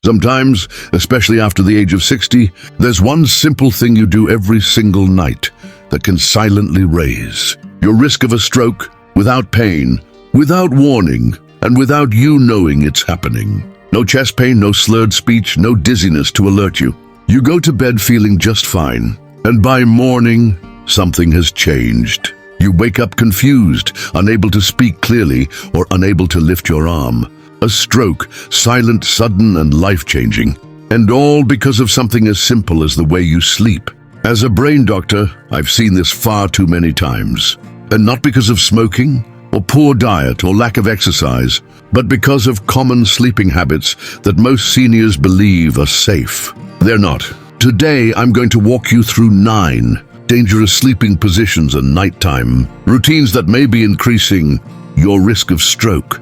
Sometimes, especially after the age of 60, there's one simple thing you do every single night that can silently raise your risk of a stroke without pain, without warning, and without you knowing it's happening. No chest pain, no slurred speech, no dizziness to alert you. You go to bed feeling just fine, and by morning, something has changed. You wake up confused, unable to speak clearly, or unable to lift your arm. A stroke, silent, sudden, and life-changing. And all because of something as simple as the way you sleep. As a brain doctor, I've seen this far too many times. And not because of smoking, or poor diet, or lack of exercise, but because of common sleeping habits that most seniors believe are safe. They're not. Today, I'm going to walk you through 9 dangerous sleeping positions and nighttime routines that may be increasing your risk of stroke,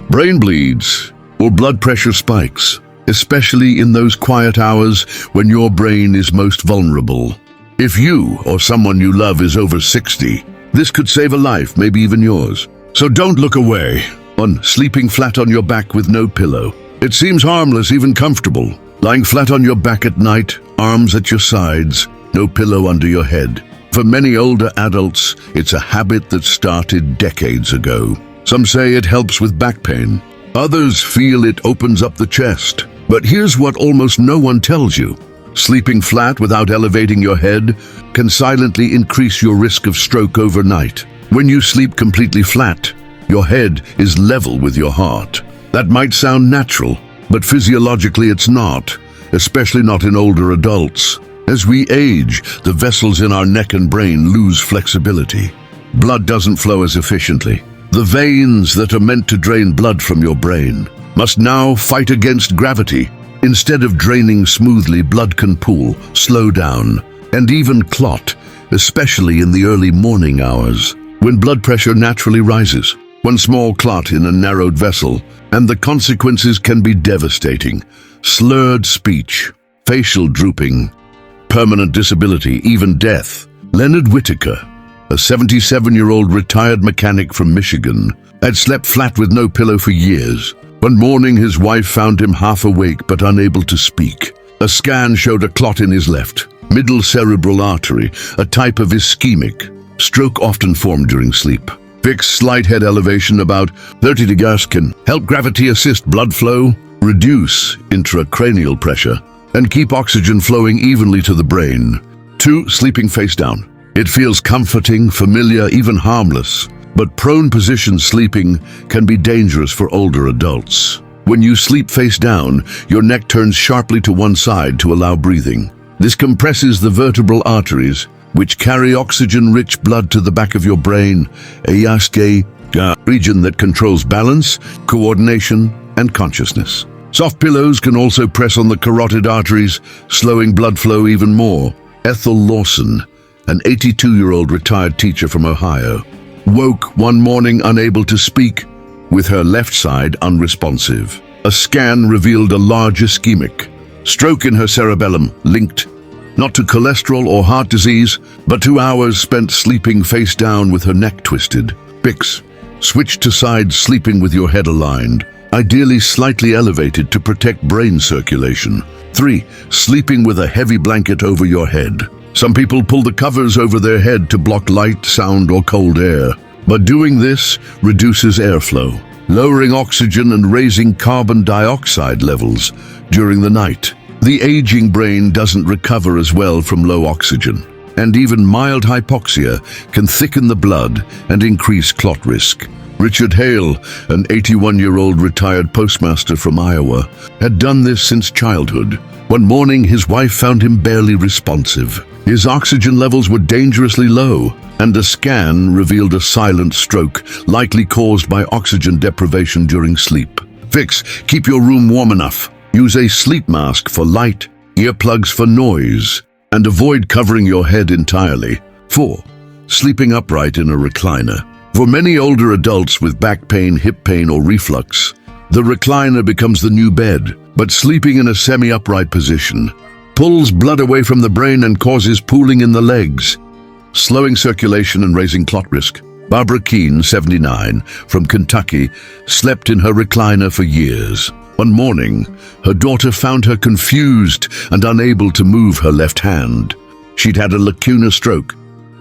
brain bleeds, or blood pressure spikes, especially in those quiet hours when your brain is most vulnerable. If you or someone you love is over 60, this could save a life, maybe even yours. So don't look away. 1. Sleeping flat on your back with no pillow. It seems harmless, even comfortable. Lying flat on your back at night, arms at your sides, no pillow under your head. For many older adults, it's a habit that started decades ago. Some say it helps with back pain. Others feel it opens up the chest. But here's what almost no one tells you. Sleeping flat without elevating your head can silently increase your risk of stroke overnight. When you sleep completely flat, your head is level with your heart. That might sound natural, but physiologically it's not, especially not in older adults. As we age, the vessels in our neck and brain lose flexibility. Blood doesn't flow as efficiently. The veins that are meant to drain blood from your brain must now fight against gravity. Instead of draining smoothly, blood can pool, slow down, and even clot, especially in the early morning hours, when blood pressure naturally rises. One small clot in a narrowed vessel, and the consequences can be devastating. Slurred speech, facial drooping, permanent disability, even death. Leonard Whitaker, a 77-year-old retired mechanic from Michigan, had slept flat with no pillow for years. One morning, his wife found him half awake but unable to speak. A scan showed a clot in his left middle cerebral artery, a type of ischemic stroke often formed during sleep. Fixed slight head elevation about 30 degrees can help gravity assist blood flow, reduce intracranial pressure, and keep oxygen flowing evenly to the brain. 2. Sleeping face down. It feels comforting, familiar, even harmless. But prone position sleeping can be dangerous for older adults. When you sleep face down, your neck turns sharply to one side to allow breathing. This compresses the vertebral arteries, which carry oxygen-rich blood to the back of your brain, a region that controls balance, coordination, and consciousness. Soft pillows can also press on the carotid arteries, slowing blood flow even more. Ethel Lawson, an 82-year-old retired teacher from Ohio, woke one morning unable to speak, with her left side unresponsive. A scan revealed a large ischemic stroke in her cerebellum, linked not to cholesterol or heart disease, but to hours spent sleeping face down with her neck twisted. Fix. Switch to side sleeping with your head aligned, ideally slightly elevated to protect brain circulation. 3. Sleeping with a heavy blanket over your head. Some people pull the covers over their head to block light, sound, or cold air. But doing this reduces airflow, lowering oxygen and raising carbon dioxide levels during the night. The aging brain doesn't recover as well from low oxygen, and even mild hypoxia can thicken the blood and increase clot risk. Richard Hale, an 81-year-old retired postmaster from Iowa, had done this since childhood. One morning, his wife found him barely responsive. His oxygen levels were dangerously low, and a scan revealed a silent stroke, likely caused by oxygen deprivation during sleep. Fix. Keep your room warm enough. Use a sleep mask for light, earplugs for noise, and avoid covering your head entirely. 4. Sleeping upright in a recliner. For many older adults with back pain, hip pain, or reflux, the recliner becomes the new bed, but sleeping in a semi-upright position pulls blood away from the brain and causes pooling in the legs, slowing circulation and raising clot risk. Barbara Keene, 79, from Kentucky, slept in her recliner for years. One morning, her daughter found her confused and unable to move her left hand. She'd had a lacuna stroke,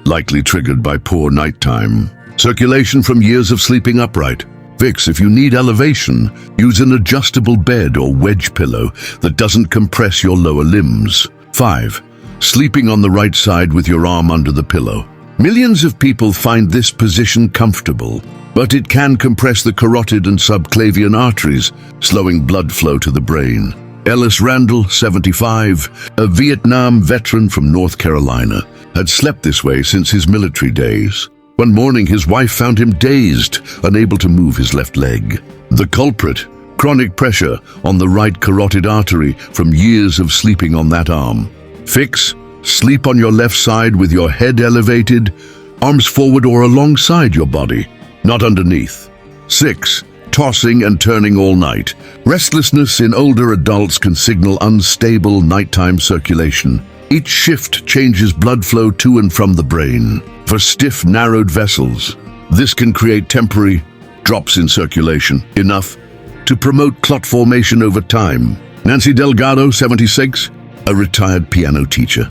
likely triggered by poor nighttime circulation from years of sleeping upright. Vicks, if you need elevation, use an adjustable bed or wedge pillow that doesn't compress your lower limbs. 5. Sleeping on the right side with your arm under the pillow. Millions of people find this position comfortable, but it can compress the carotid and subclavian arteries, slowing blood flow to the brain. Ellis Randall, 75, a Vietnam veteran from North Carolina, had slept this way since his military days. One morning, his wife found him dazed, unable to move his left leg. The culprit, chronic pressure on the right carotid artery from years of sleeping on that arm. Fix: sleep on your left side with your head elevated, arms forward or alongside your body, not underneath. 6. Tossing and turning all night. Restlessness in older adults can signal unstable nighttime circulation. Each shift changes blood flow to and from the brain. For stiff, narrowed vessels, this can create temporary drops in circulation, enough to promote clot formation over time. Nancy Delgado, 76, a retired piano teacher,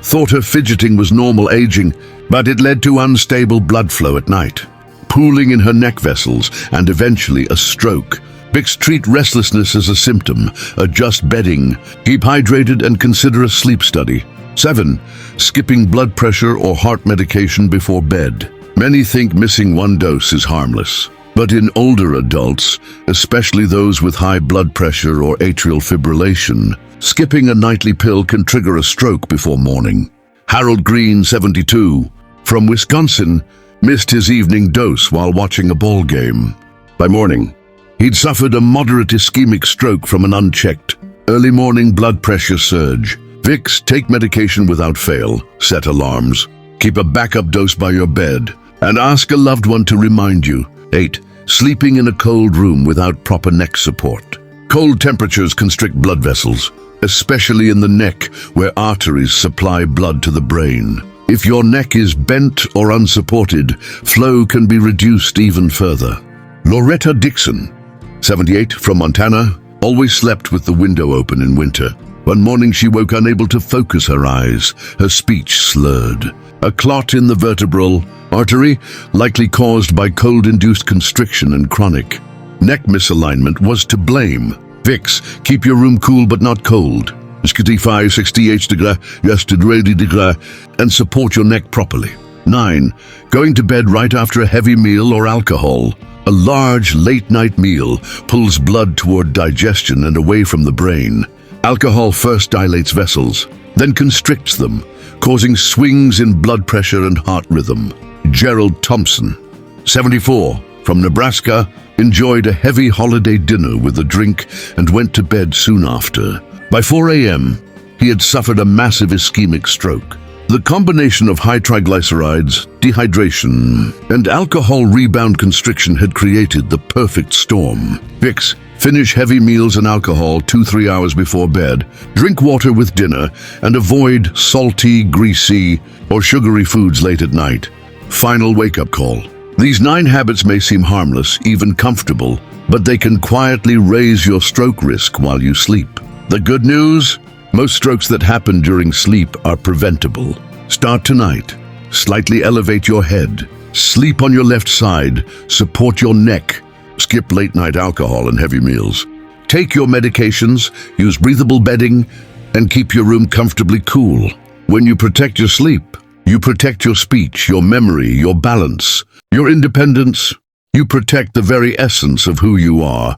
thought her fidgeting was normal aging, but it led to unstable blood flow at night, pooling in her neck vessels, and eventually a stroke. Vicks, treat restlessness as a symptom, adjust bedding, keep hydrated, and consider a sleep study. 7. Skipping blood pressure or heart medication before bed. Many think missing one dose is harmless, but in older adults, especially those with high blood pressure or atrial fibrillation, skipping a nightly pill can trigger a stroke before morning. Harold Green, 72, from Wisconsin, missed his evening dose while watching a ball game. By morning, he'd suffered a moderate ischemic stroke from an unchecked early morning blood pressure surge. Vicks, take medication without fail, set alarms, keep a backup dose by your bed, and ask a loved one to remind you. 8. Sleeping in a cold room without proper neck support. Cold temperatures constrict blood vessels, especially in the neck where arteries supply blood to the brain. If your neck is bent or unsupported, flow can be reduced even further. Loretta Dixon, 78, from Montana, always slept with the window open in winter. One morning she woke unable to focus her eyes, her speech slurred. A clot in the vertebral artery, likely caused by cold-induced constriction and chronic neck misalignment, was to blame. Vicks, keep your room cool but not cold. 65, 68 degrees, yes to 80 degrees, and support your neck properly. 9. Going to bed right after a heavy meal or alcohol. A large late-night meal pulls blood toward digestion and away from the brain. Alcohol first dilates vessels, then constricts them, causing swings in blood pressure and heart rhythm. Gerald Thompson, 74, from Nebraska, enjoyed a heavy holiday dinner with a drink and went to bed soon after. By 4 a.m., he had suffered a massive ischemic stroke. The combination of high triglycerides, dehydration, and alcohol rebound constriction had created the perfect storm. Vicks, finish heavy meals and alcohol 2-3 hours before bed. Drink water with dinner and avoid salty, greasy, or sugary foods late at night. Final wake-up call. These 9 habits may seem harmless, even comfortable, but they can quietly raise your stroke risk while you sleep. The good news? Most strokes that happen during sleep are preventable. Start tonight. Slightly elevate your head. Sleep on your left side. Support your neck. Skip late-night alcohol and heavy meals. Take your medications, use breathable bedding, and keep your room comfortably cool. When you protect your sleep, you protect your speech, your memory, your balance, your independence. You protect the very essence of who you are.